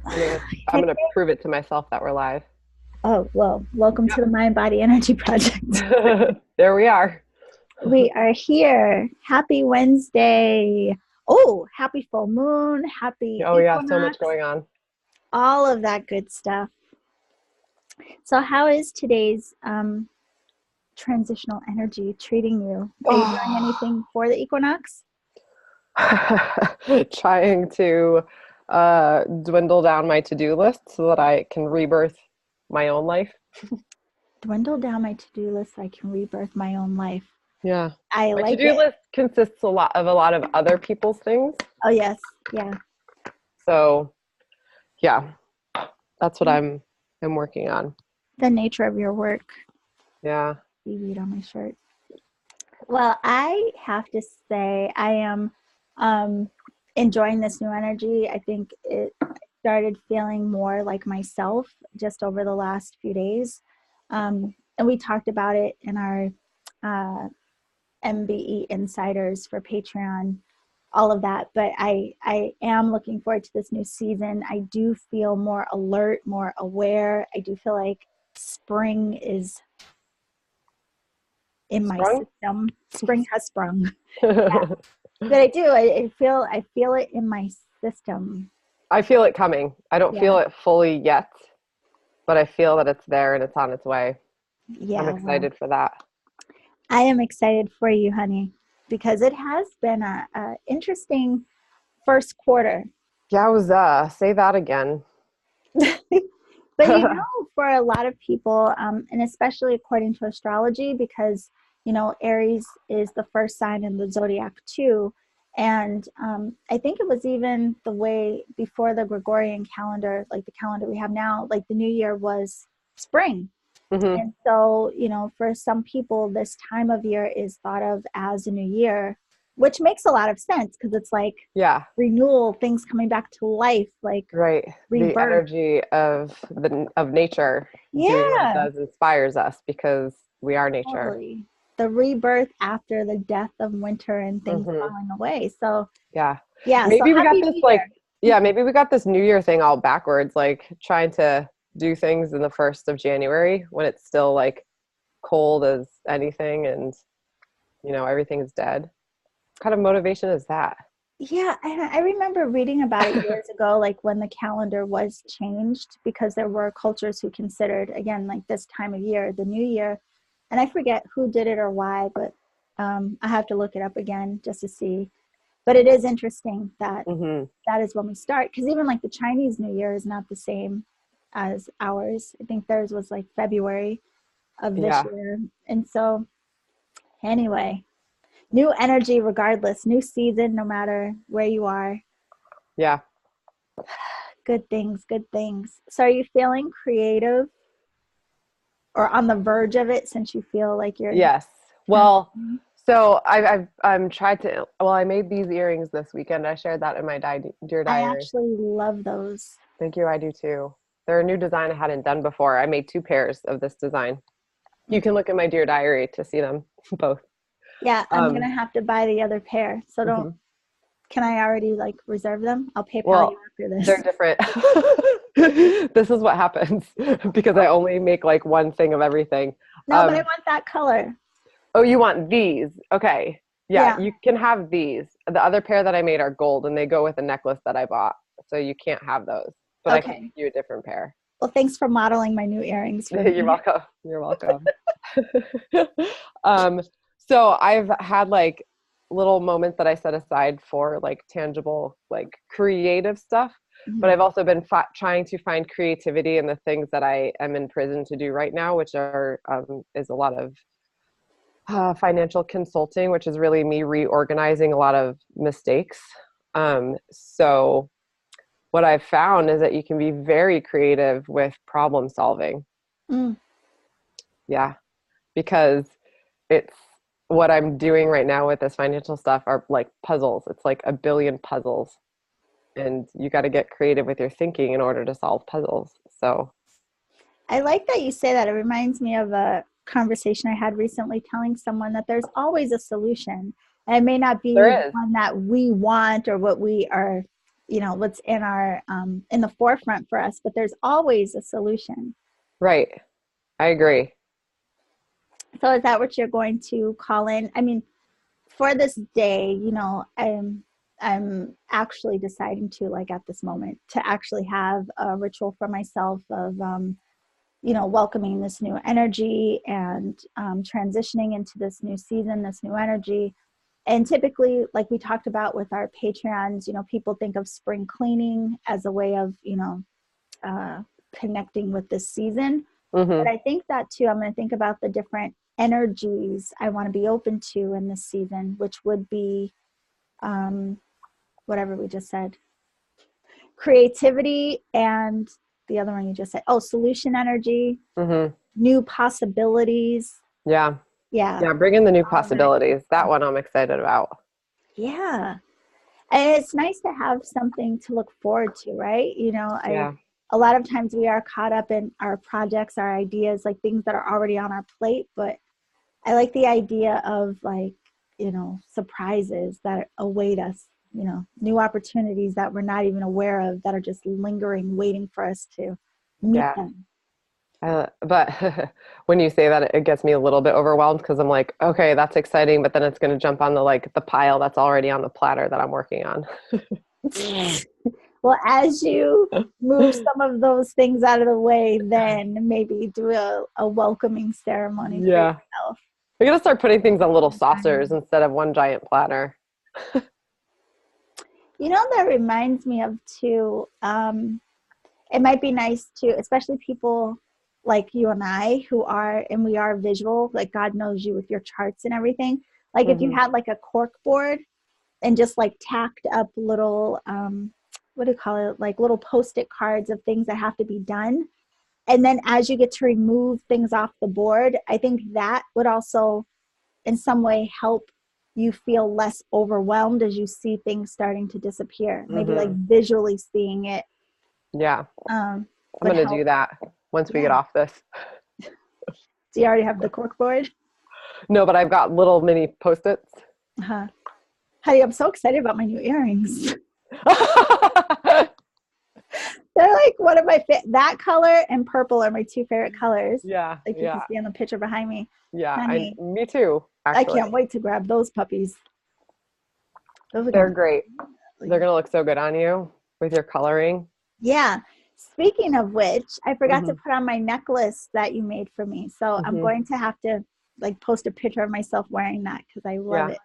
I'm gonna prove it to myself that we're live. Oh, well, welcome to the Mind Body Energy Project. Yep. There we are. We are here. Happy Wednesday. Oh, happy full moon, happy Oh yeah, so much equinox, going on. all of that good stuff. So, how is today's transitional energy treating you? Are you doing Oh. anything for the equinox? Trying to dwindle down my to-do list so that I can rebirth my own life. Dwindle down my to do list so I can rebirth my own life. Yeah. I My like to-do it. list consists a lot of other people's things. Oh, yes. Yeah. So yeah, that's what I'm working on. The nature of your work. Yeah. You read on my shirt. Well, I have to say I am um, enjoying this new energy. I think it started feeling more like myself just over the last few days. And we talked about it in our uh, MBE Insiders for Patreon, all of that. But I am looking forward to this new season. I do feel more alert, more aware. I do feel like spring is in my Sprung? system. Spring has sprung. But I do. I feel it in my system. I feel it coming. I don't Yeah. feel it fully yet, but I feel that it's there and it's on its way. I'm Yeah. Well, excited for that. I am excited for you, honey, because it has been a interesting first quarter. Yeah, say that again. But for a lot of people, and especially according to astrology, because Aries is the first sign in the zodiac too. And I think it was even the way before the Gregorian calendar, like the calendar we have now, like the new year was spring. Hmm. And so, for some people, this time of year is thought of as a new year, which makes a lot of sense because it's like Yeah, renewal, things coming back to life, like right. The rebirth. energy of nature doing what it Yeah, does inspires us because we are nature. totally. The rebirth after the death of winter and things Hmm. falling away. So, Yeah. yeah, so Maybe we got happy this new year. like yeah, maybe we got this New Year thing all backwards, like trying to do things in the 1st of January when it's still like cold as anything and everything's dead. What kind of motivation is that? Yeah, and I remember reading about it years ago, like when the calendar was changed, because there were cultures who considered, again, like this time of year, the new year. And I forget who did it or why, but I have to look it up again just to see. But it is interesting that Hmm. that is when we start, because even like the Chinese New Year is not the same as ours. I think theirs was like February of this Yeah. year. And so, anyway, new energy regardless, new season, no matter where you are. Yeah. Good things, good things. So, are you feeling creative or on the verge of it since you feel like you're Yes. Well, transitioning? so I'm tried to. Well, I made these earrings this weekend. I shared that in my dear I diary. actually love those. Thank you. I do too. They're a new design I hadn't done before. I made 2 pairs of this design. You can Okay. look in my dear diary to see them both. Yeah, I'm Um, gonna have to buy the other pair. So don't, mhm. can I already like reserve them? I'll PayPal you Well, after they're this. different. This is what happens because I only make like one thing of everything. No, but I Um, want that color. oh, you want these? Okay. Yeah, Yeah. you can have these. The other pair that I made are gold and they go with a necklace that I bought. So you can't have those, but I can make Okay. you a different pair. Well, thanks for modeling my new earrings for You're me. welcome. You're welcome. um, so I've had like little moments that I set aside for like tangible, like creative stuff. But Mhm. I've also been trying to find creativity in the things that I am in prison to do right now, which is a lot of financial consulting, which is really me reorganizing a lot of mistakes. So what I've found is that you can be very creative with problem solving. Mm. Yeah, because it's what I'm doing right now with this financial stuff are like puzzles. It's like a billion puzzles, and you got to get creative with your thinking in order to solve puzzles. So I like that you say that. It reminds me of a conversation I had recently telling someone that there's always a solution. And it may not be the there is. one that we want or what we are what's in our in the forefront for us, but there's always a solution. Right. I agree. So is that what you're going to call in? I mean, for this day, I'm actually deciding to, like, at this moment, to actually have a ritual for myself of welcoming this new energy and transitioning into this new season, this new energy. And typically, like we talked about with our Patreons, people think of spring cleaning as a way of connecting with this season. But I think that too, I'm going to think about the different energies I want to be open to in this season, which would be whatever we just said, creativity, and the other one you just said, solution energy, new possibilities. Yeah. Yeah. Bring in the new possibilities. That one I'm excited about. Yeah. And it's nice to have something to look forward to, right? A lot of times we are caught up in our projects, our ideas, like things that are already on our plate. But I like the idea of, like, surprises that await us, new opportunities that we're not even aware of, that are just lingering, waiting for us to meet them. But when you say that, it gets me a little bit overwhelmed, because I'm like, okay, that's exciting, but then it's going to jump on the pile that's already on the platter that I'm working on. Well, as you move some of those things out of the way, then maybe do a welcoming ceremony for yourself. We're going to start putting things on little saucers instead of one giant platter. That reminds me of too, it might be nice to, especially people like you and I we are visual, like God knows you with your charts and everything. Like if you had like a cork board and just like tacked up little, what do you call it? Like little Post-it cards of things that have to be done. And then as you get to remove things off the board, I think that would also in some way help you feel less overwhelmed as you see things starting to disappear. Maybe like visually seeing it. Yeah. I'm going to do that once we get off this. Do you already have the cork board? No, but I've got little mini Post-its. Honey, I'm so excited about my new earrings. They're like one of my that color and purple are my two favorite colors. Yeah. Like you can see on the picture behind me. Yeah. Honey, me too. Actually. I can't wait to grab those puppies. They're great. They're going to look so good on you with your coloring. Yeah. Speaking of which, I forgot to put on my necklace that you made for me. So I'm going to have to like post a picture of myself wearing that because I love it.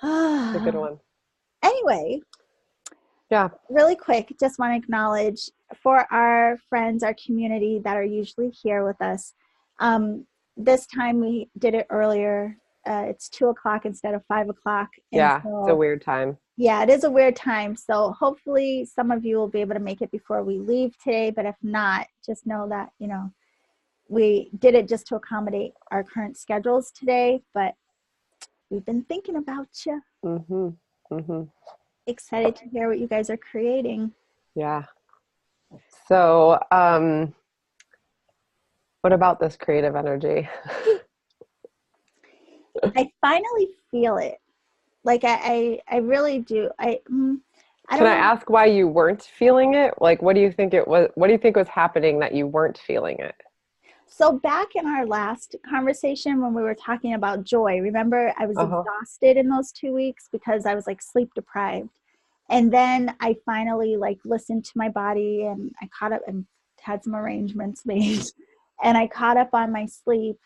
It's a good one. Anyway. Yeah. Really quick, just want to acknowledge for our friends, our community that are usually here with us. This time we did it earlier. It's 2:00 instead of 5:00. Yeah, so, it's a weird time. Yeah, it is a weird time. So hopefully some of you will be able to make it before we leave today. But if not, just know that, we did it just to accommodate our current schedules today. But we've been thinking about you. Excited to hear what you guys are creating. Yeah. So, what about this creative energy? I finally feel it. Like I really do. Can I ask why you weren't feeling it? Like, what do you think it was? What do you think was happening that you weren't feeling it? So back in our last conversation when we were talking about joy, remember I was exhausted in those 2 weeks because I was like sleep deprived. And then I finally like listened to my body and I caught up and had some arrangements made and I caught up on my sleep.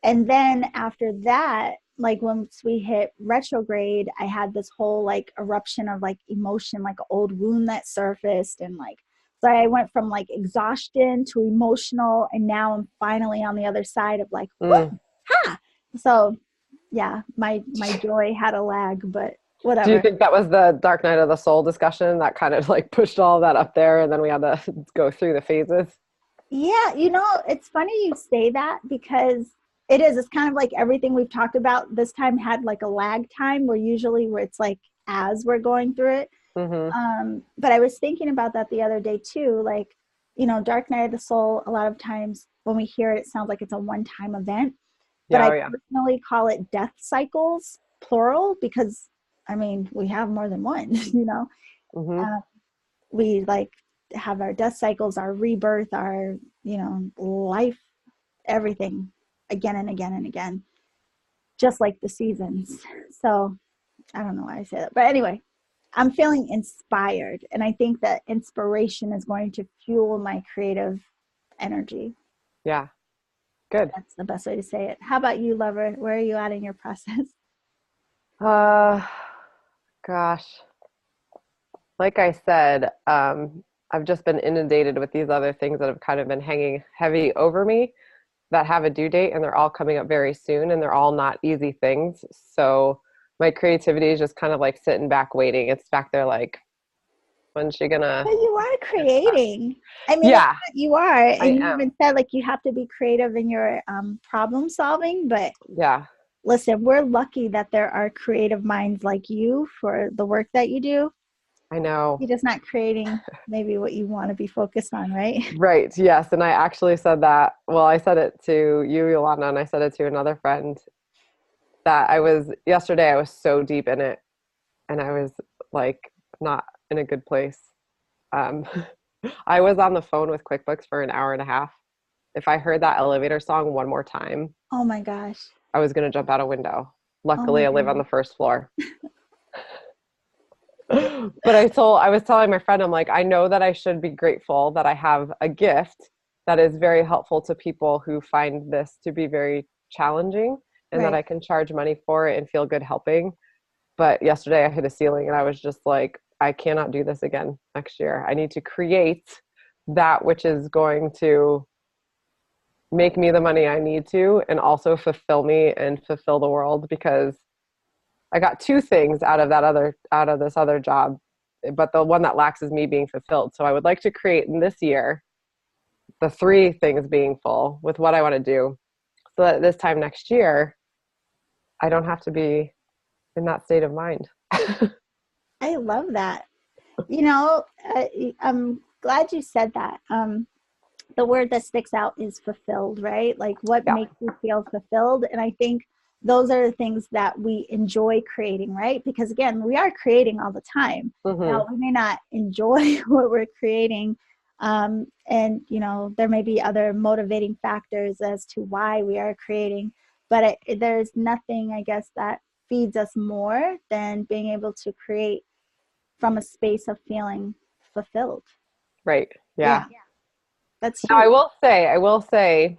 And then after that, like once we hit retrograde, I had this whole like eruption of like emotion, like an old wound that surfaced. And like, so I went from like exhaustion to emotional. And now I'm finally on the other side of like, ha! So yeah, my joy had a lag, but whatever. Do you think that was the dark night of the soul discussion that kind of like pushed all that up there and then we had to go through the phases? Yeah, it's funny you say that because it's kind of like everything we've talked about this time had like a lag time where it's like as we're going through it. But I was thinking about that the other day too, like, dark night of the soul, a lot of times when we hear it, it sounds like it's a one-time event, but I personally call it death cycles, plural, because I mean, we have more than one, Mm-hmm. We like have our death cycles, our rebirth, our, you know, life, everything again and again and again, just like the seasons. So I don't know why I say that, but anyway, I'm feeling inspired, and I think that inspiration is going to fuel my creative energy. Yeah. Good. That's the best way to say it. How about you, lover? Where are you at in your process? Uh, gosh, like I said, I've just been inundated with these other things that have kind of been hanging heavy over me that have a due date, and they're all coming up very soon, and they're all not easy things. So my creativity is just kind of like sitting back waiting. It's back there like, when's she gonna? But you are creating. I mean, Yeah, you are, I and you am. even said like you have to be creative in your problem solving. But Yeah, listen, we're lucky that there are creative minds like you for the work that you do. I know. You're just not creating maybe what you want to be focused on, right? Right. Yes. And I actually said that. Well, I said it to you, Yolanda, and I said it to another friend that yesterday, I was so deep in it and I was like not in a good place. Um, I was on the phone with QuickBooks for an hour and a half. If I heard that elevator song one more time, Oh my gosh. I was going to jump out a window. Oh my Luckily, I live on God. the first floor. But I was telling my friend, I'm like, I know that I should be grateful that I have a gift that is very helpful to people who find this to be very challenging, and that Right. I can charge money for it and feel good helping. But yesterday I hit a ceiling and I was just like, I cannot do this again next year. I need to create that which is going to make me the money I need to and also fulfill me and fulfill the world, because I got two things out of this other job, but the one that lacks is me being fulfilled. So I would like to create in this year the three things being full with what I want to do, so that this time next year I don't have to be in that state of mind. I love that. You know, I'm glad you said that. The word that sticks out is fulfilled, right? Like what Yeah. makes you feel fulfilled. And I think those are the things that we enjoy creating, right? Because again, we are creating all the time. Mm-hmm. Now, we may not enjoy what we're creating. And, you know, there may be other motivating factors as to why we are creating. But there's nothing, I guess, that feeds us more than being able to create from a space of feeling fulfilled. Right. Yeah. Yeah, that's Now huge. I will say,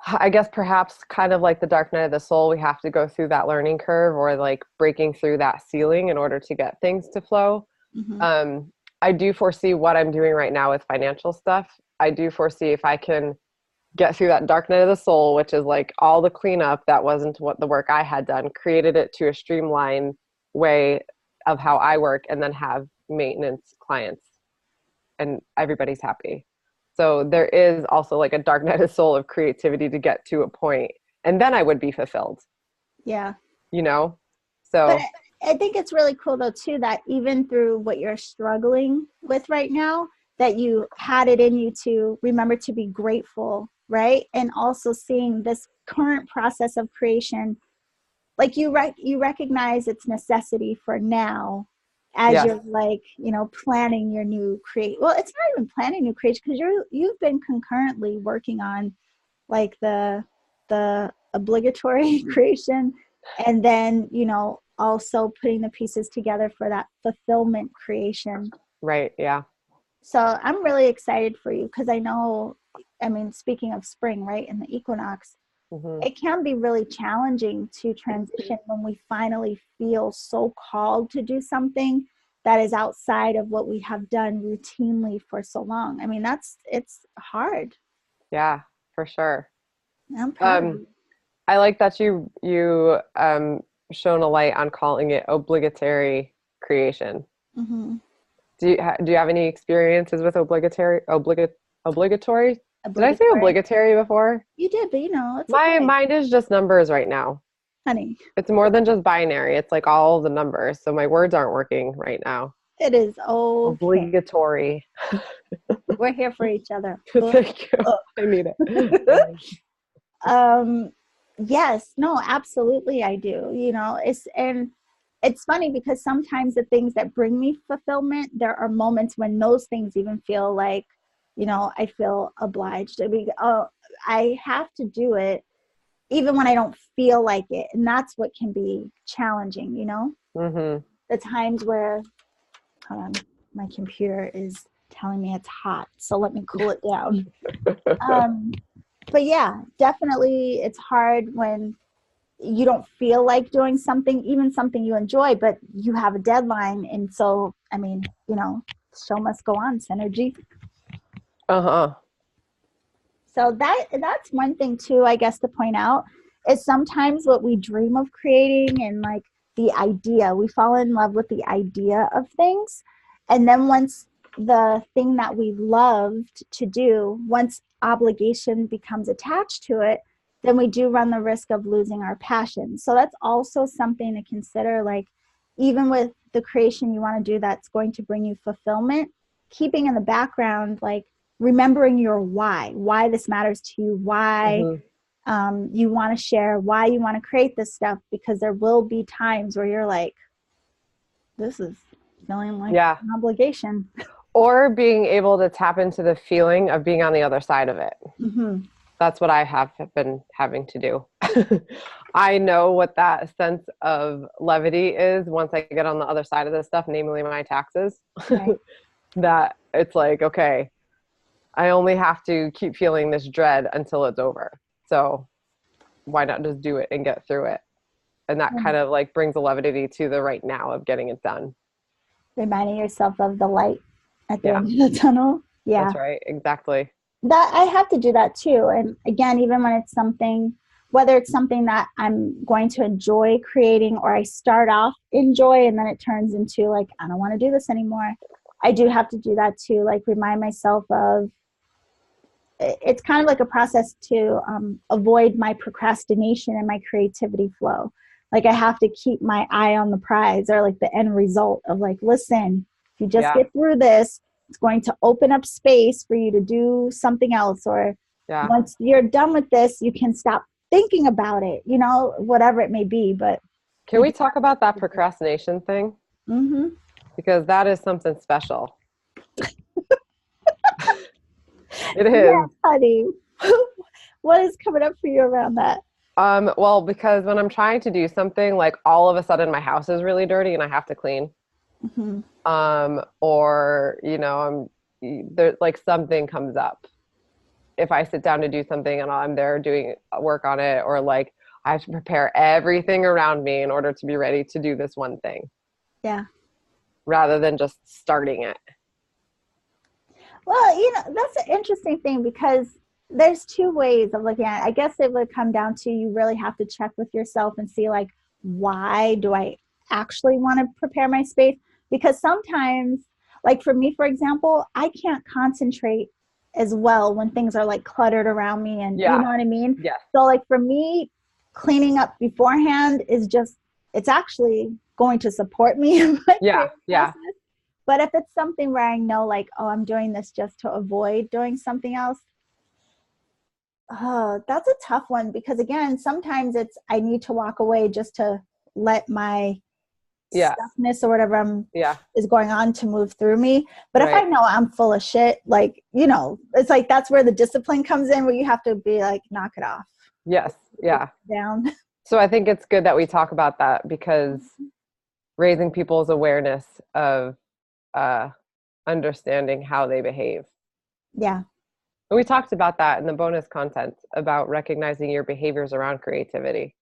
I guess perhaps kind of like the dark night of the soul, we have to go through that learning curve, or like breaking through that ceiling in order to get things to flow. Mm-hmm. Um, I do foresee what I'm doing right now with financial stuff. I do foresee if I can get through that dark night of the soul, which is like all the cleanup that wasn't what the work I had done, created it to a streamlined way of how I work, and then have maintenance clients and everybody's happy. So there is also like a dark night of soul of creativity to get to a point, and then I would be fulfilled, Yeah. you know? But So I think it's really cool though too that even through what you're struggling with right now, that you had it in you to remember to be grateful, right? And also seeing this current process of creation, like you recognize its necessity for now as yes, you're like, you know, planning your new create. Well, it's not even planning new creation because you've been concurrently working on like the obligatory creation, and then, you know, also putting the pieces together for that fulfillment creation. right, yeah. So I'm really excited for you because I know, I mean, speaking of spring, right, and the equinox, Hmm. it can be really challenging to transition when we finally feel so called to do something that is outside of what we have done routinely for so long. I mean, it's hard. Yeah, for sure. I'm proud of Um, you. I like that you shone a light on calling it obligatory creation. Mm-hmm. Do you have any experiences with obligatory? Did I say Obligatory. obligatory before? You did, but you know, it's My okay, mind is just numbers right now. honey. It's more than just binary. It's like all the numbers. So my words aren't working right now. It is okay. Obligatory. We're here for each other. Thank you. I need it. I need it. um, yes, no, absolutely, I do. You know, it's and it's funny because sometimes the things that bring me fulfillment, there are moments when those things even feel like, you know, I feel obliged. I mean, oh, I have to do it even when I don't feel like it. And that's what can be challenging, you know? Mm-hmm. The times where, hold on, my computer is telling me it's hot, so let me cool it down. But yeah, definitely it's hard when you don't feel like doing something, even something you enjoy, but you have a deadline. And so, I mean, you know, show must go on, synergy. Uh-huh. So that's one thing too, I guess, to point out is sometimes what we dream of creating and like the idea, we fall in love with the idea of things. And then once the thing that we loved to do, once obligation becomes attached to it, then we do run the risk of losing our passion. So that's also something to consider, like even with the creation you want to do that's going to bring you fulfillment, keeping in the background, like remembering your why this matters to you, why you want to share, why you want to create this stuff, because there will be times where you're like, this is feeling like an obligation. Or being able to tap into the feeling of being on the other side of it. Mm-hmm. That's what I have been having to do. I know what that sense of levity is once I get on the other side of this stuff, namely my taxes. Right. That it's like, okay, I only have to keep feeling this dread until it's over. So why not just do it and get through it? And that kind of like brings a levity to the right now of getting it done. Reminding yourself of the light at the end of the tunnel. Yeah. That's right. Exactly. That I have to do that too. And again, even when it's something, whether it's something that I'm going to enjoy creating, or I start off enjoy and then it turns into like, I don't want to do this anymore. I do have to do that too. Like remind myself of, it's kind of like a process to avoid my procrastination and my creativity flow. Like I have to keep my eye on the prize, or like the end result of like, listen, if you just get through this, it's going to open up space for you to do something else. Or once you're done with this, you can stop thinking about it, you know, whatever it may be. But can we talk about that procrastination thing? Mm-hmm. Because that is something special. It is. Yeah, honey. What is coming up for you around that? Well, because when I'm trying to do something, like all of a sudden my house is really dirty and I have to clean. Mm-hmm. Or, you know, there like something comes up. If I sit down to do something and I'm there doing work on it, or like I have to prepare everything around me in order to be ready to do this one thing. Yeah. Rather than just starting it. Well, you know, that's an interesting thing because there's two ways of looking at it. I guess it would come down to you really have to check with yourself and see like, why do I actually want to prepare my space? Because sometimes, like for me, for example, I can't concentrate as well when things are like cluttered around me, and you know what I mean? Yeah. So like for me, cleaning up beforehand is just, it's actually going to support me in my process. But if it's something where I know like, oh, I'm doing this just to avoid doing something else, oh, that's a tough one, because again, sometimes it's, I need to walk away just to let my stuckness or whatever is going on to move through me. But if I know I'm full of shit, like, you know, it's like, that's where the discipline comes in, where you have to be like, knock it off. Yes. Yeah. Down. So I think it's good that we talk about that, because raising people's awareness of understanding how they behave. Yeah. And we talked about that in the bonus content about recognizing your behaviors around creativity.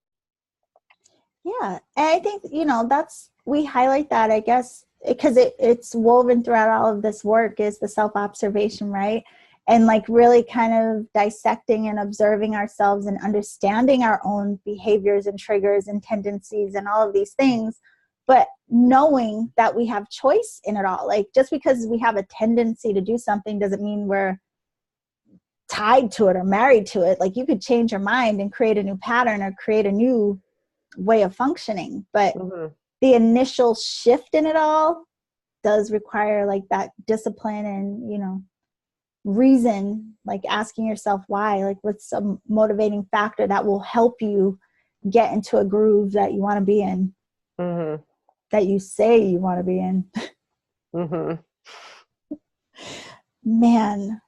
Yeah. And I think, you know, we highlight that, I guess, because it's woven throughout all of this work is the self-observation, right? And like really kind of dissecting and observing ourselves and understanding our own behaviors and triggers and tendencies and all of these things, but knowing that we have choice in it all. Like just because we have a tendency to do something doesn't mean we're tied to it or married to it. Like you could change your mind and create a new pattern or create a new way of functioning, but the initial shift in it all does require like that discipline and, you know, reason, like asking yourself why, like what's some motivating factor that will help you get into a groove that you want to be in. that you say you want to be in. Mm-hmm. Man,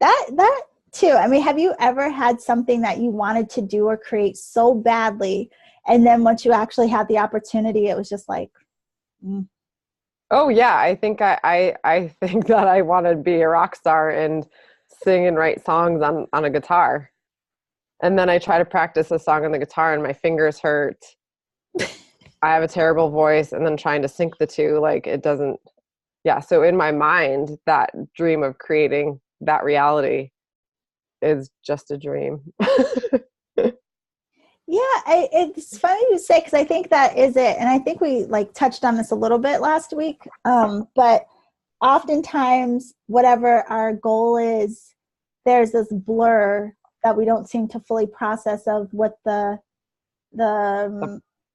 that too. I mean, have you ever had something that you wanted to do or create so badly, and then once you actually had the opportunity, it was just like, Oh yeah, I think I think that I want to be a rock star and sing and write songs on a guitar. And then I try to practice a song on the guitar and my fingers hurt. I have a terrible voice, and then trying to sync the two, like it doesn't, yeah. So in my mind, that dream of creating that reality is just a dream. yeah, it's funny you say, because I think that is it. And I think we like touched on this a little bit last week. But oftentimes, whatever our goal is, there's this blur that we don't seem to fully process of what the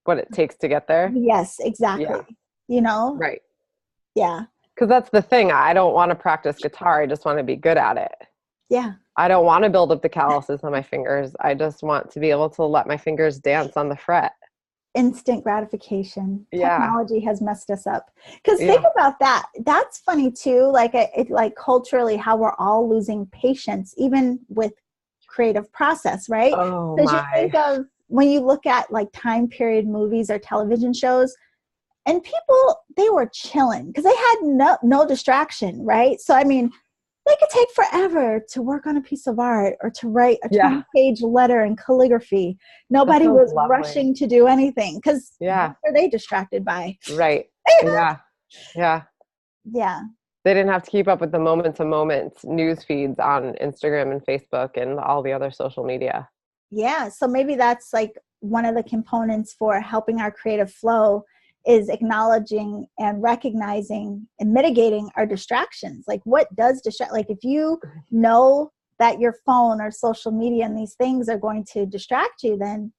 What it takes to get there. yes, exactly. Yeah. You know? Right. Yeah. Because that's the thing. I don't want to practice guitar. I just want to be good at it. Yeah. I don't want to build up the calluses on my fingers. I just want to be able to let my fingers dance on the fret. Instant gratification. Yeah. Technology has messed us up. Because Yeah. think about that. That's funny too. Like it like culturally, how we're all losing patience, even with creative process, right? Oh Because you my. think of when you look at like time period movies or television shows, and people, they were chilling because they had no distraction, right? So I mean, they could take forever to work on a piece of art or to write a Yeah. 20-page letter in calligraphy. Nobody sounds was lovely. rushing to do anything because Yeah. what were they distracted by? Right. Yeah. Yeah. Yeah. They didn't have to keep up with the moment to moment news feeds on Instagram and Facebook and all the other social media. Yeah. So maybe that's like one of the components for helping our creative flow is acknowledging and recognizing and mitigating our distractions. Like what does distract? Like if you know that your phone or social media and these things are going to distract you, then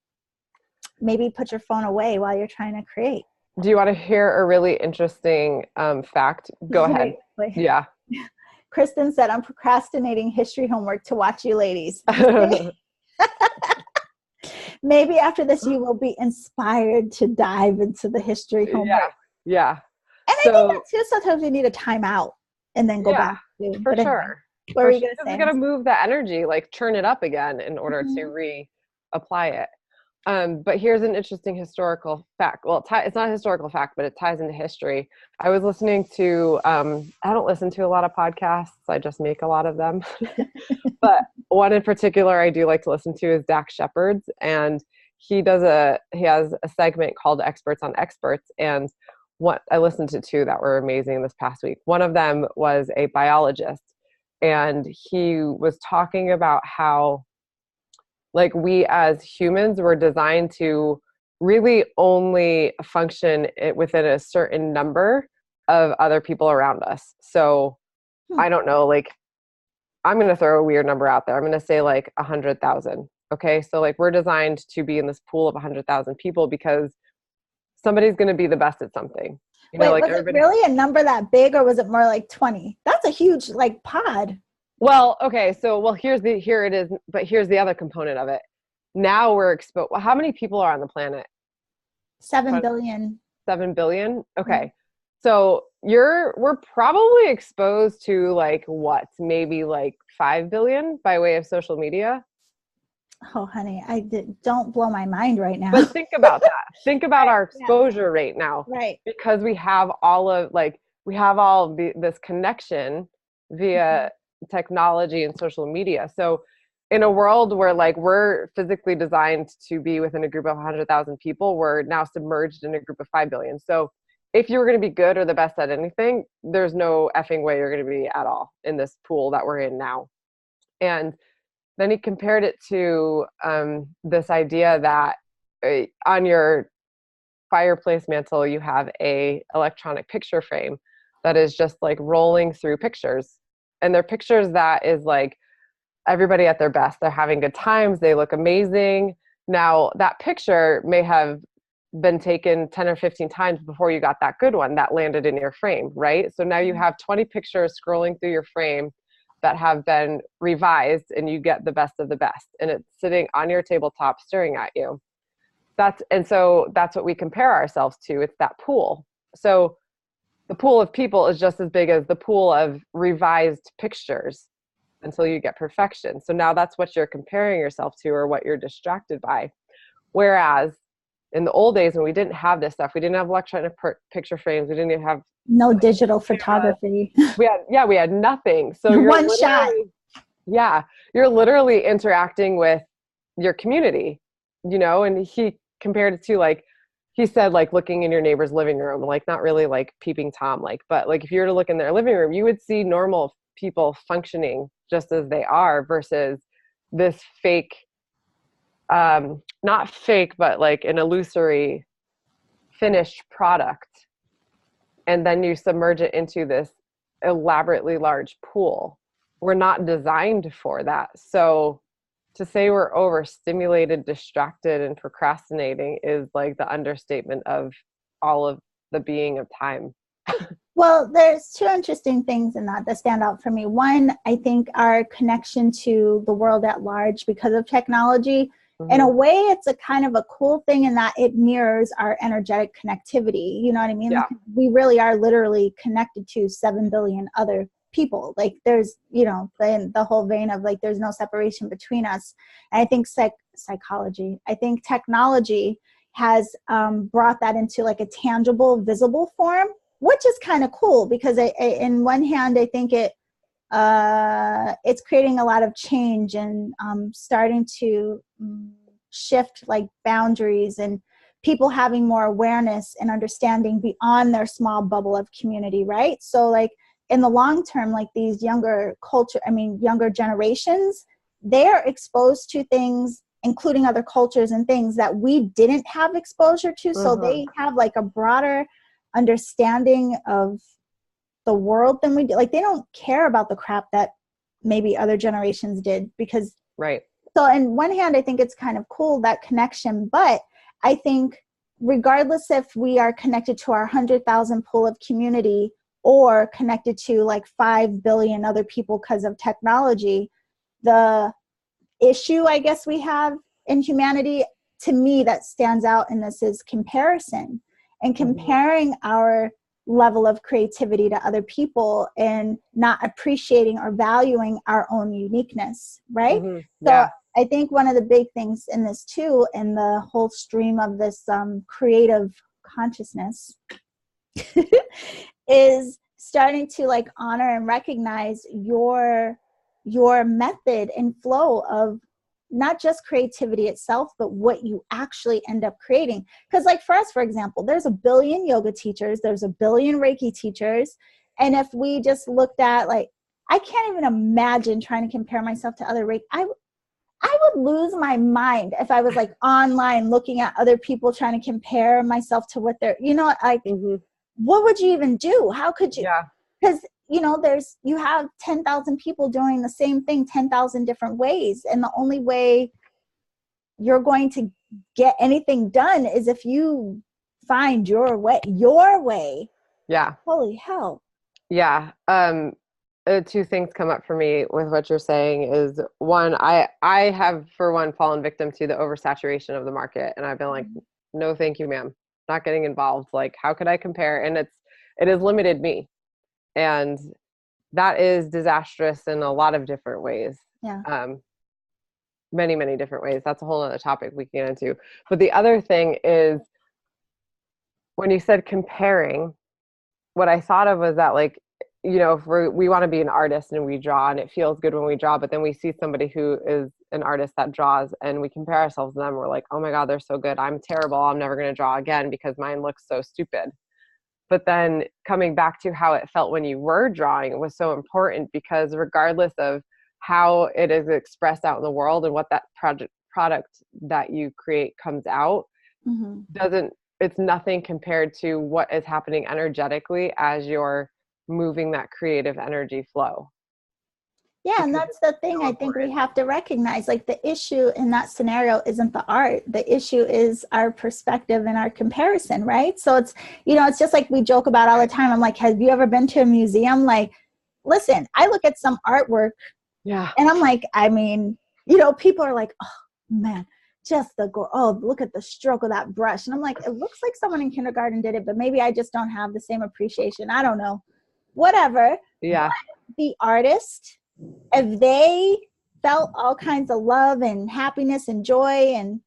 maybe put your phone away while you're trying to create. Do you want to hear a really interesting fact? Go ahead. Wait. Yeah. Kristen said, I'm procrastinating history homework to watch you ladies. Maybe after this, you will be inspired to dive into the history homework. Yeah. Yeah. And I think that too, sometimes we need a timeout and then go back to. For sure. What were you going to say? You got to move the energy, like turn it up again in order to reapply it. But here's an interesting historical fact. Well, it's not a historical fact, but it ties into history. I was listening to, I don't listen to a lot of podcasts. I just make a lot of them. But one in particular I do like to listen to is Dax Shepard's. And he has a segment called Experts on Experts. And what I listened to two that were amazing this past week. One of them was a biologist. And he was talking about how like we as humans were designed to really only function within a certain number of other people around us. So I don't know, like I'm going to throw a weird number out there. I'm going to say like 100,000. Okay. So like we're designed to be in this pool of 100,000 people because somebody's going to be the best at something. You know, wait, like was it really a number that big or was it more like 20? That's a huge like pod. Well, okay. So, here it is, but here's the other component of it. Now we're exposed. Well, how many people are on the planet? 7 billion. 7 billion. Okay. So we're probably exposed to like what, maybe like 5 billion by way of social media. Oh, honey, don't blow my mind right now. But think about that. Think about our exposure rate now. Right. Because we have this connection via technology and social media. So in a world where like we're physically designed to be within a group of 100,000 people, we're now submerged in a group of 5 billion. So if you were going to be good or the best at anything, there's no effing way you're going to be at all in this pool that we're in now. And then he compared it to this idea that on your fireplace mantle, you have a electronic picture frame that is just like rolling through pictures. And they're pictures that is like everybody at their best. They're having good times. They look amazing. Now that picture may have been taken 10 or 15 times before you got that good one that landed in your frame, right? So now you have 20 pictures scrolling through your frame that have been revised and you get the best of the best. And it's sitting on your tabletop staring at you. so that's what we compare ourselves to. It's that pool. So the pool of people is just as big as the pool of revised pictures until you get perfection. So now that's what you're comparing yourself to, or what you're distracted by. Whereas in the old days, when we didn't have this stuff, we didn't have electronic picture frames, we didn't even have no digital photography. We had nothing. So you're one shot. You're literally interacting with your community, and he compared it to, like, he said, like, looking in your neighbor's living room, like, not really like peeping Tom, like, but like if you were to look in their living room, you would see normal people functioning just as they are, versus this fake, not fake, but like an illusory finished product. And then you submerge it into this elaborately large pool. We're not designed for that. So to say we're overstimulated, distracted, and procrastinating is like the understatement of all of the being of time. Well, there's two interesting things in that stand out for me. One, I think our connection to the world at large because of technology. In a way, it's a kind of a cool thing in that it mirrors our energetic connectivity. You know what I mean? Yeah. We really are literally connected to 7 billion other people. Like there's, the whole vein of like, there's no separation between us. And I think psychology, I think technology has brought that into like a tangible, visible form, which is kind of cool because in one hand, I think it's creating a lot of change and starting to shift like boundaries and people having more awareness and understanding beyond their small bubble of community, right? So like in the long term, like these younger generations, they're exposed to things, including other cultures and things that we didn't have exposure to. So they have like a broader understanding of the world than we do. Like they don't care about the crap that maybe other generations did because so in one hand I think it's kind of cool, that connection, but I think regardless if we are connected to our 100,000 pool of community or connected to like 5 billion other people because of technology, the issue I guess we have in humanity, to me, that stands out in this is comparison and comparing our level of creativity to other people and not appreciating or valuing our own uniqueness, right? So I think one of the big things in this too, in the whole stream of this creative consciousness is starting to like honor and recognize your method and flow of not just creativity itself, but what you actually end up creating. Because like for us, for example, there's 1 billion yoga teachers, there's 1 billion Reiki teachers. And if we just looked at like, I can't even imagine trying to compare myself to other Reiki. I would lose my mind if I was like online looking at other people trying to compare myself to what they're, like, what would you even do? How could you? Because you have 10,000 people doing the same thing 10,000 different ways. And the only way you're going to get anything done is if you find your way. Yeah. Holy hell. Yeah. Two things come up for me with what you're saying is, one, I have for one fallen victim to the oversaturation of the market. And I've been like, no, thank you, ma'am. Not getting involved. Like, how could I compare? And it has limited me. And that is disastrous in a lot of different ways. Many, many different ways. That's a whole other topic we can get into. But the other thing is, when you said comparing, what I thought of was that, like, if we want to be an artist and we draw and it feels good when we draw, but then we see somebody who is an artist that draws and we compare ourselves to them. We're like, oh my God, they're so good. I'm terrible. I'm never going to draw again because mine looks so stupid. But then coming back to how it felt when you were drawing was so important, because regardless of how it is expressed out in the world and what that product that you create comes out, it's nothing compared to what is happening energetically as you're moving that creative energy flow. Yeah, and that's the thing I think we have to recognize. Like, the issue in that scenario isn't the art. The issue is our perspective and our comparison, right? So it's, it's just like we joke about all the time. I'm like, have you ever been to a museum? Like, listen, I look at some artwork and I'm like, I mean, people are like, oh man, just oh, look at the stroke of that brush. And I'm like, it looks like someone in kindergarten did it, but maybe I just don't have the same appreciation. I don't know. Whatever. Yeah. But the artist, if they felt all kinds of love and happiness and joy, and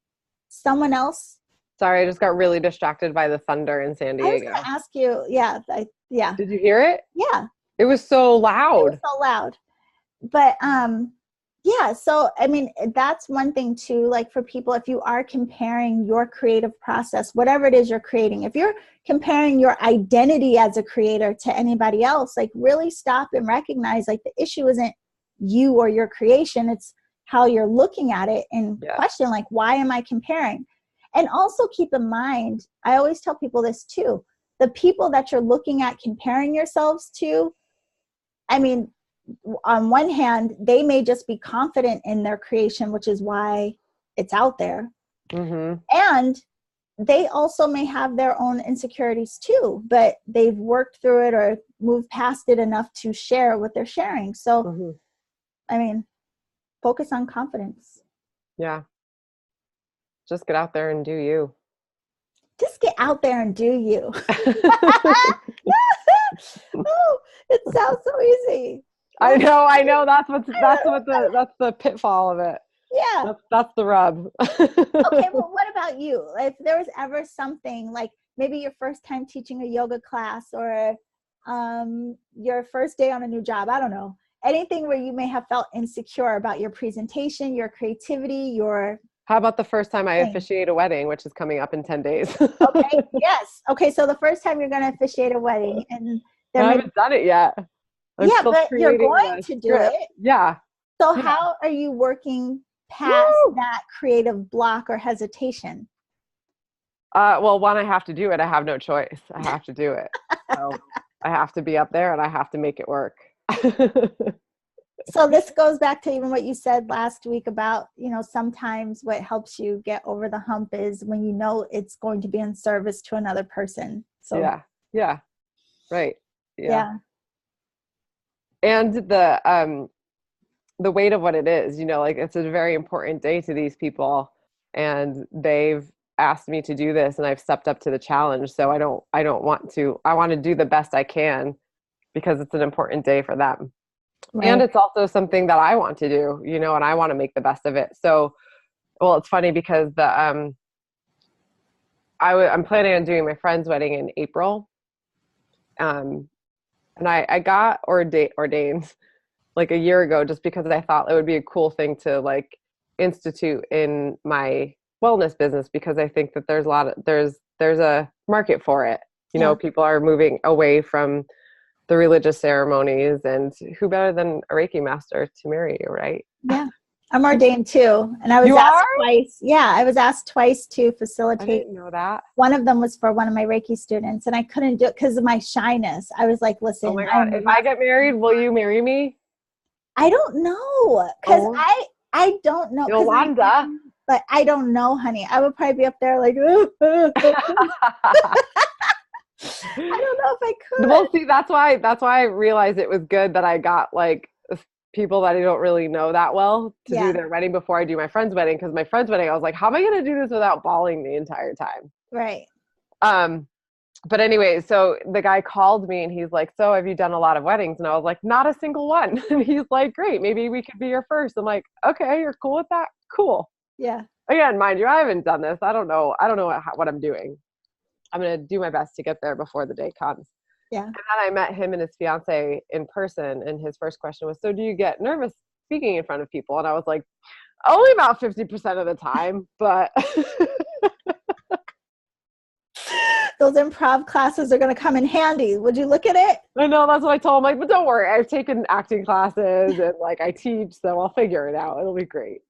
someone else. Sorry, I just got really distracted by the thunder in San Diego. I was going to ask you, yeah. Did you hear it? Yeah. It was so loud. It was so loud. But yeah, so I mean, that's one thing too, like for people, if you are comparing your creative process, whatever it is you're creating, if you're comparing your identity as a creator to anybody else, like really stop and recognize like the issue isn't you or your creation, it's how you're looking at it and question like, why am I comparing? And also keep in mind, I always tell people this too, the people that you're looking at comparing yourselves to, I mean, on one hand, they may just be confident in their creation, which is why it's out there. Mm-hmm. And they also may have their own insecurities too, but they've worked through it or moved past it enough to share what they're sharing. So, I mean, focus on confidence. Yeah. Just get out there and do you. Just get out there and do you. Oh, it sounds so easy. I know. That's the pitfall of it. Yeah. That's the rub. Okay, well, what about you? If there was ever something like maybe your first time teaching a yoga class or your first day on a new job, I don't know, anything where you may have felt insecure about your presentation, your creativity, your... How about the first time I officiate a wedding, which is coming up in 10 days? Okay, yes. Okay, so the first time you're going to officiate a wedding, and I haven't done it yet. But you're going to do it. Yeah. So how are you working past that creative block or hesitation? Well, one, I have to do it. I have no choice. I have to do it. So I have to be up there and I have to make it work. So this goes back to even what you said last week about, sometimes what helps you get over the hump is when you know it's going to be in service to another person. So yeah. Right. Yeah. And the weight of what it is, like it's a very important day to these people and they've asked me to do this and I've stepped up to the challenge. So I want to do the best I can because it's an important day for them. Right. And it's also something that I want to do, and I want to make the best of it. So, well, it's funny because I'm planning on doing my friend's wedding in April. And I got ordained like a year ago just because I thought it would be a cool thing to like institute in my wellness business because I think that there's a market for it. People are moving away from the religious ceremonies, and who better than a Reiki master to marry you, right? Yeah. I'm ordained too. And I was asked twice. Yeah, I was asked twice to facilitate. I didn't know that. One of them was for one of my Reiki students, and I couldn't do it because of my shyness. I was like, listen. Oh my God. If I get married, will you marry me? I don't know. Because I don't know. Yolanda. But I don't know, honey. I would probably be up there like, I don't know if I could. Well, see, that's why I realized it was good that I got like people that I don't really know that well to do their wedding before I do my friend's wedding. Because my friend's wedding, I was like, how am I going to do this without bawling the entire time? Right. But anyway, so the guy called me and he's like, so have you done a lot of weddings? And I was like, not a single one. And he's like, great, maybe we could be your first. I'm like, okay, you're cool with that? Cool. Yeah. Again, mind you, I haven't done this. I don't know what I'm doing. I'm going to do my best to get there before the day comes. Yeah. And then I met him and his fiance in person. And his first question was, so do you get nervous speaking in front of people? And I was like, only about 50% of the time, but those improv classes are going to come in handy. Would you look at it? I know, that's what I told him. Like, but don't worry, I've taken acting classes and like I teach, so I'll figure it out. It'll be great.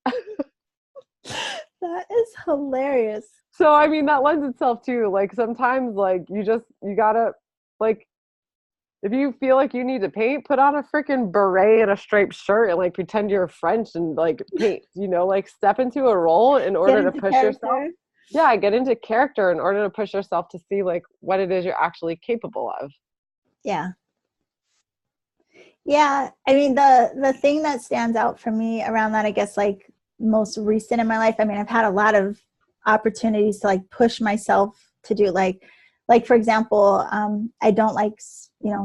That is hilarious. So, I mean, that lends itself to like, sometimes like you gotta like, if you feel like you need to paint, put on a freaking beret and a striped shirt and like pretend you're French and like paint, like step into a role in order to push yourself. Yeah, get into character in order to push yourself to see like what it is you're actually capable of. Yeah. Yeah. I mean, the thing that stands out for me around that, I guess, like most recent in my life. I mean, I've had a lot of opportunities to like push myself to do like for example, I don't like,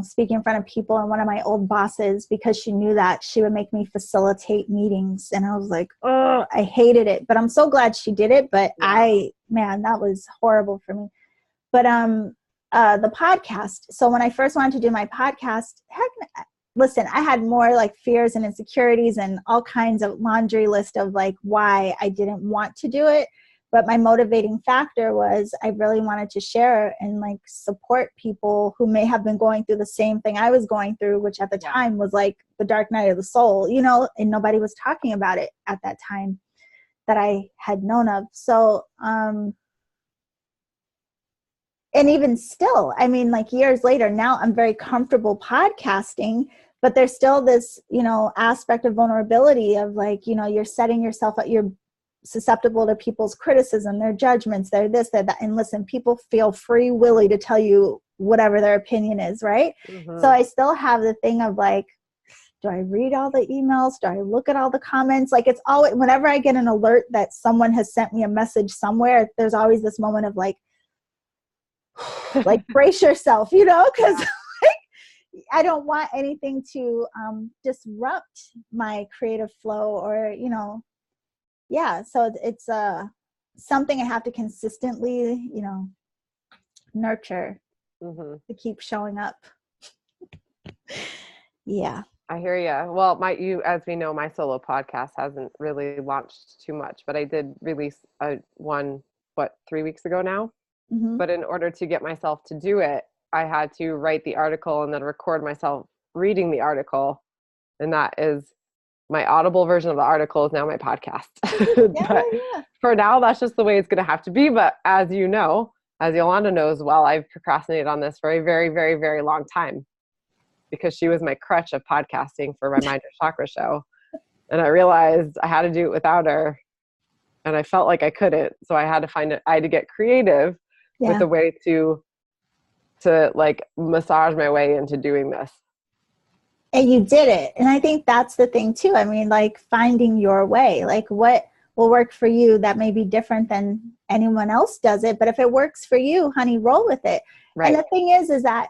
speaking in front of people, and one of my old bosses, because she knew that, she would make me facilitate meetings. And I was like, oh, I hated it, but I'm so glad she did it. But man, that was horrible for me. But the podcast. So when I first wanted to do my podcast, listen, I had more like fears and insecurities and all kinds of laundry list of like why I didn't want to do it. But my motivating factor was I really wanted to share and like support people who may have been going through the same thing I was going through, which at the time was like the dark night of the soul, and nobody was talking about it at that time that I had known of. So, and even still, I mean, like years later, now I'm very comfortable podcasting, but there's still this, aspect of vulnerability of like, you're setting yourself up, you're susceptible to people's criticism, their judgments, their this, their that. And listen, people feel free willy to tell you whatever their opinion is, right? So I still have the thing of like, do I read all the emails? Do I look at all the comments? Like it's always, whenever I get an alert that someone has sent me a message somewhere, there's always this moment of like brace yourself, because I don't want anything to disrupt my creative flow or, so it's something I have to consistently, nurture to keep showing up. Yeah. I hear you. Well, as we know, my solo podcast hasn't really launched too much, but I did release one, 3 weeks ago now? But in order to get myself to do it, I had to write the article and then record myself reading the article. And that is my audible version of the article is now my podcast. But for now, that's just the way it's going to have to be. But as you know, as Yolanda knows well, I've procrastinated on this for a very, very, very long time because she was my crutch of podcasting for my Mind Your Chakra show. And I realized I had to do it without her. And I felt like I couldn't. So I had to get creative with a way to like massage my way into doing this. And you did it. And I think that's the thing too. I mean, like finding your way, like what will work for you that may be different than anyone else does it. But if it works for you, honey, roll with it. Right. And the thing is that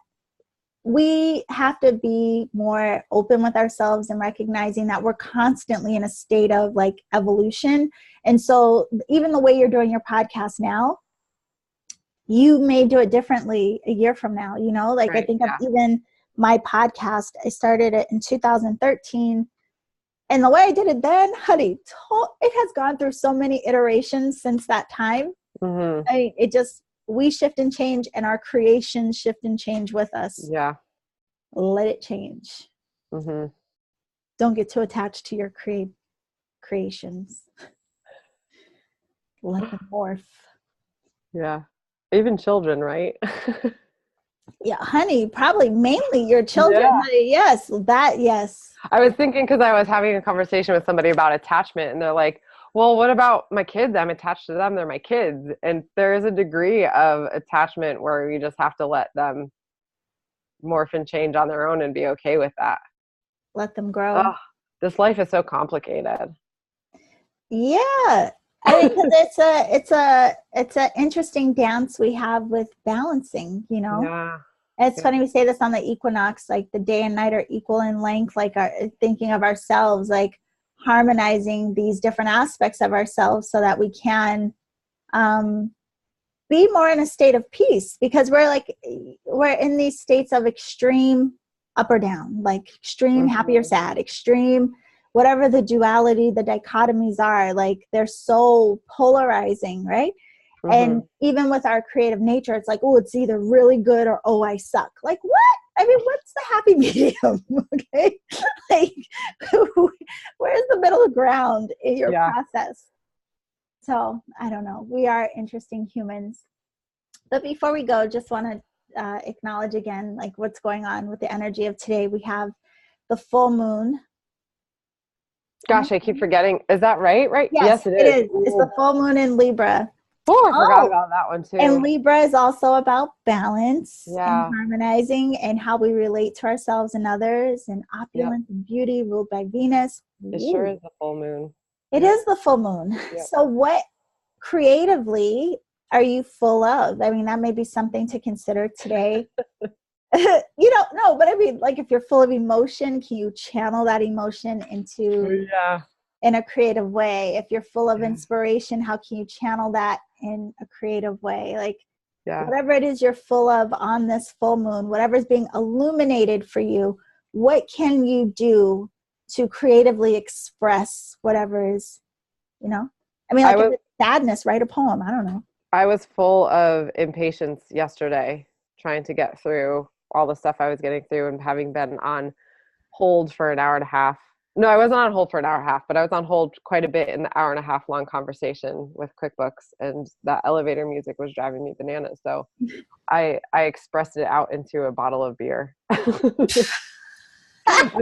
we have to be more open with ourselves and recognizing that we're constantly in a state of like evolution. And so even the way you're doing your podcast now, you may do it differently a year from now, right, I think of even my podcast, I started it in 2013. And the way I did it then, honey, it has gone through so many iterations since that time. I mean, we shift and change, and our creations shift and change with us. Yeah. Let it change. Don't get too attached to your creations. Let them morph. Yeah. Even children, right? Yeah, honey, probably mainly your children. Yeah. Honey, yes, yes. I was thinking, because I was having a conversation with somebody about attachment, and they're like, well, what about my kids? I'm attached to them. They're my kids. And there is a degree of attachment where you just have to let them morph and change on their own and be okay with that. Let them grow. Oh, this life is so complicated. Yeah. I mean, because it's a interesting dance we have with balancing, Yeah. It's funny we say this on the equinox, like the day and night are equal in length, like thinking of ourselves, like harmonizing these different aspects of ourselves so that we can be more in a state of peace, because we're in these states of extreme up or down, like extreme happy or sad, extreme whatever the duality, the dichotomies are, like they're so polarizing, right? And even with our creative nature, it's like, oh, it's either really good or, oh, I suck. Like, what? I mean, what's the happy medium? Okay. Like, where's the middle ground in your process? So I don't know. We are interesting humans. But before we go, just want to acknowledge again, like what's going on with the energy of today. We have the full moon. Gosh, I keep forgetting. Is that right? Yes, it is. It's the full moon in Libra. Oh, I forgot about that one too. And Libra is also about balance and harmonizing and how we relate to ourselves and others, and opulence and beauty ruled by Venus. It sure is the full moon. It is the full moon. Yep. So what creatively are you full of? I mean, that may be something to consider today. You don't know, but I mean, like if you're full of emotion, can you channel that emotion into in a creative way? If you're full of inspiration, how can you channel that in a creative way? Like whatever it is you're full of on this full moon, whatever is being illuminated for you, what can you do to creatively express whatever is, you know? I mean, like if it's sadness, write a poem. I don't know. I was full of impatience yesterday, trying to get through all the stuff I was getting through and having been on hold for an hour and a half. No, I wasn't on hold for an hour and a half, but I was on hold quite a bit in the hour and a half long conversation with QuickBooks, and that elevator music was driving me bananas. So I expressed it out into a bottle of beer. I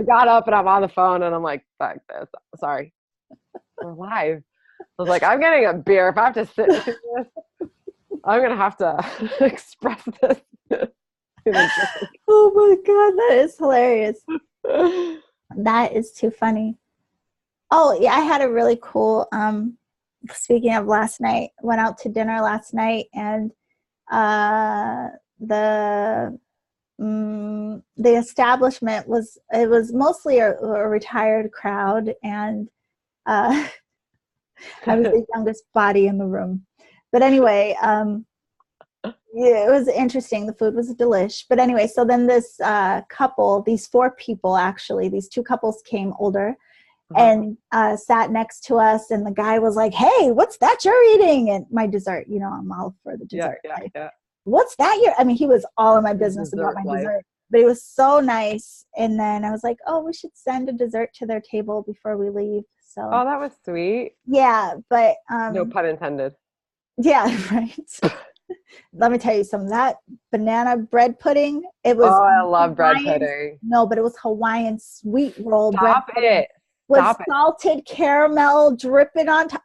got up and I'm on the phone and I'm like, fuck this. Sorry. We're live. I was like, I'm getting a beer. If I have to sit through this, I'm going to have to express this. Oh my God, that is hilarious. That is too funny. Oh yeah, I had a really cool, speaking of last night, went out to dinner last night, and the establishment was mostly a retired crowd, and I was the youngest body in the room. But anyway, yeah, it was interesting. The food was delish. But anyway, so then this couple, these four people actually, these two couples came older and sat next to us, and the guy was like, "Hey, what's that you're eating?" And my dessert, you know, I'm all for the dessert. Yeah. What's that I mean, he was all in my business about my dessert. But it was so nice. And then I was like, oh, we should send a dessert to their table before we leave. So that was sweet. Yeah, but no pun intended. Yeah, right. Let me tell you some of that banana bread pudding. It was I love bread pudding. No, but it was Hawaiian sweet roll bread pudding. With salted caramel dripping on top.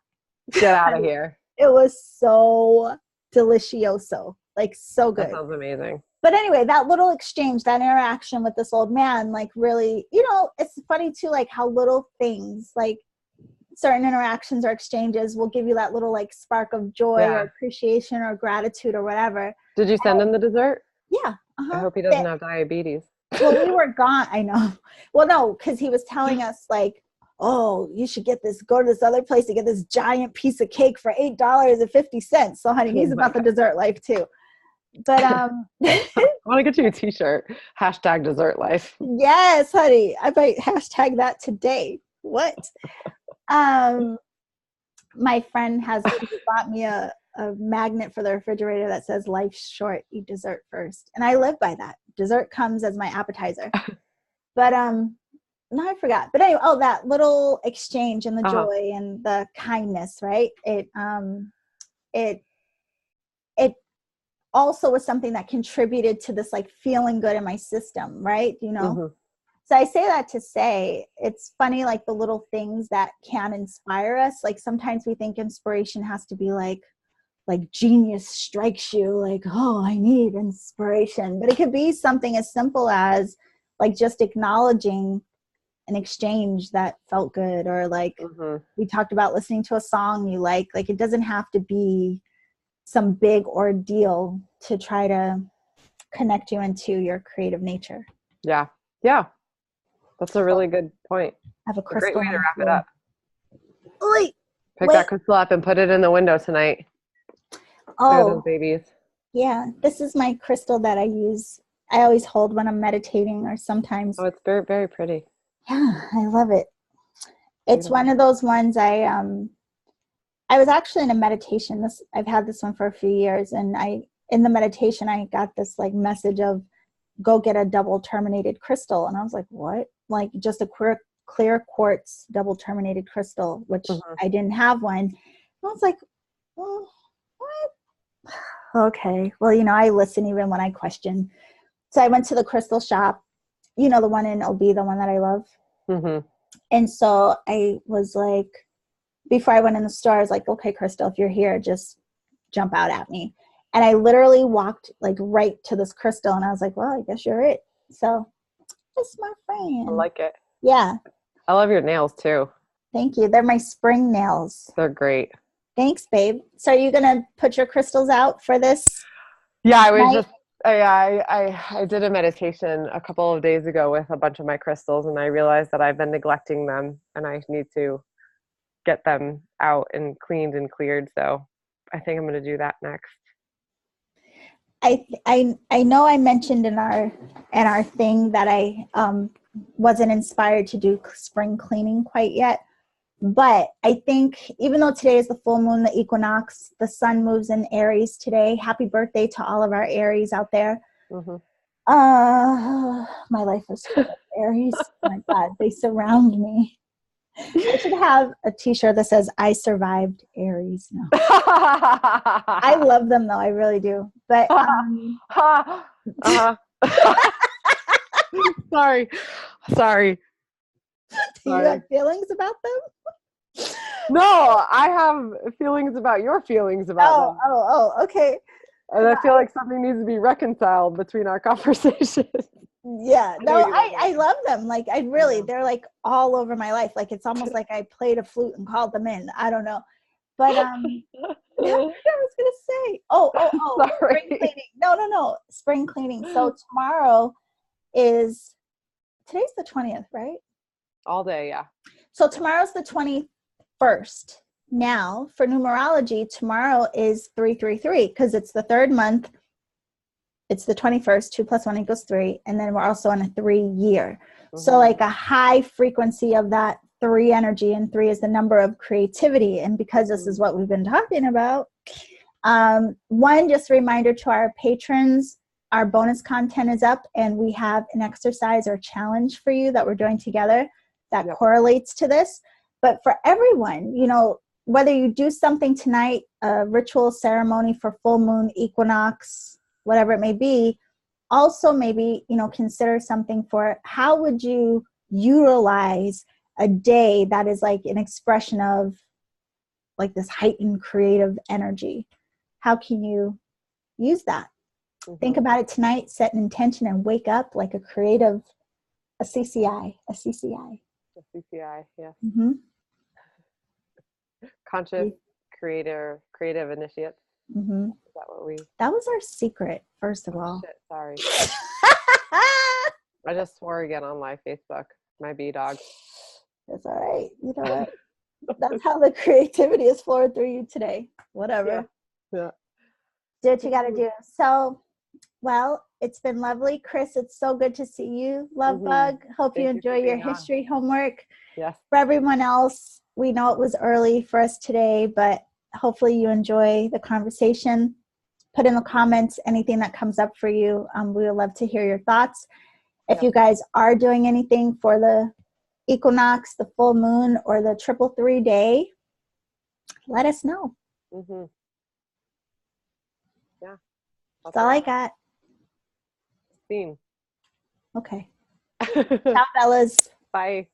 Get out of here. It was so delicioso. Like so good. That sounds amazing. But anyway, that little exchange, that interaction with this old man, like really, you know, it's funny too, like how little things, like certain interactions or exchanges will give you that little like spark of joy or appreciation or gratitude or whatever. Did you send him the dessert? Yeah. I hope he doesn't have diabetes. Well, we were gone. I know. Well, no, because he was telling us like, oh, you should go to this other place to get this giant piece of cake for $8.50. So honey, he's about the dessert life too. But I want to get you a t-shirt. #dessert life. Yes, honey. I might hashtag that today. What? My friend has bought me a magnet for the refrigerator that says life's short, eat dessert first. And I live by that. Dessert comes as my appetizer. But no, I forgot. But anyway, that little exchange and the joy and the kindness, right? It also was something that contributed to this like feeling good in my system, right? You know? So I say that to say it's funny, like the little things that can inspire us. Like sometimes we think inspiration has to be like genius strikes you, like, oh, I need inspiration. But it could be something as simple as like just acknowledging an exchange that felt good, or like we talked about listening to a song you like it doesn't have to be some big ordeal to try to connect you into your creative nature. Yeah. That's a really good point. I have a crystal. Great way to wrap it up. Pick that crystal up and put it in the window tonight. Oh, those babies. Yeah, this is my crystal that I use. I always hold when I'm meditating, or sometimes. Oh, it's very, very pretty. Yeah, I love it. It's one of those ones I was actually in a meditation. I've had this one for a few years, and in the meditation I got this like message of go get a double terminated crystal, and I was like, what? Like just a clear quartz double terminated crystal, which I didn't have one. And I was like, what? Okay, well, you know, I listen even when I question. So I went to the crystal shop, you know, the one in OB, the one that I love. And so I was like, before I went in the store, I was like, okay, Crystal, if you're here, just jump out at me. And I literally walked like right to this crystal, and I was like, well, I guess you're it. So it's my friend. I like it. Yeah. I love your nails too. Thank you. They're my spring nails. They're great. Thanks, babe. So are you going to put your crystals out for this? Yeah, I was night? just I did a meditation a couple of days ago with a bunch of my crystals, and I realized that I've been neglecting them and I need to get them out and cleaned and cleared. So I think I'm going to do that next. I know I mentioned in our thing that I wasn't inspired to do spring cleaning quite yet. But I think even though today is the full moon, the equinox, the sun moves in Aries today. Happy birthday to all of our Aries out there. Mm-hmm. My life is full of Aries. Oh my God, they surround me. I should have a t-shirt that says I survived Aries. No. I love them though, I really do. But Sorry. Do you have feelings about them? No, I have feelings about your feelings about them. Oh, okay. And I feel like something needs to be reconciled between our conversations. Yeah, no, I love them. Like they're like all over my life. Like it's almost like I played a flute and called them in. I don't know. But what was I gonna say? Oh, Sorry. spring cleaning. No. Spring cleaning. So tomorrow today's the 20th, right? All day, yeah. So tomorrow's the 21st. Now, for numerology, tomorrow is 333 because it's the third month. It's the 21st. 2 + 1 = 3. And then we're also on a 3-year. Mm-hmm. So like a high frequency of that 3 energy, and 3 is the number of creativity. And because this is what we've been talking about, one, just a reminder to our patrons, our bonus content is up and we have an exercise or challenge for you that we're doing together that correlates to this. But for everyone, whether you do something tonight, a ritual ceremony for full moon, equinox, whatever it may be, also maybe, consider something for how would you utilize a day that is like an expression of like this heightened creative energy. How can you use that? Mm-hmm. Think about it tonight, set an intention and wake up like a CCI. A CCI, yes. Mm-hmm. Conscious, creative initiate. Mm-hmm. Is that what that was our secret, first of all. Shit, sorry. I just swore again on live Facebook. My B-dog. That's all right. You know what? That's how the creativity is flowing through you today. Whatever. Yeah. Do what you got to do. So, well, it's been lovely. Chris, it's so good to see you. Love bug. Hope you enjoy your history homework. Yes. For everyone else, we know it was early for us today, but hopefully you enjoy the conversation. Put in the comments anything that comes up for you. We would love to hear your thoughts. If you guys are doing anything for the equinox, the full moon, or the 333 day, let us know. Mm-hmm. Yeah. That's all I got. Scene. Okay. Ciao, fellas. Bye.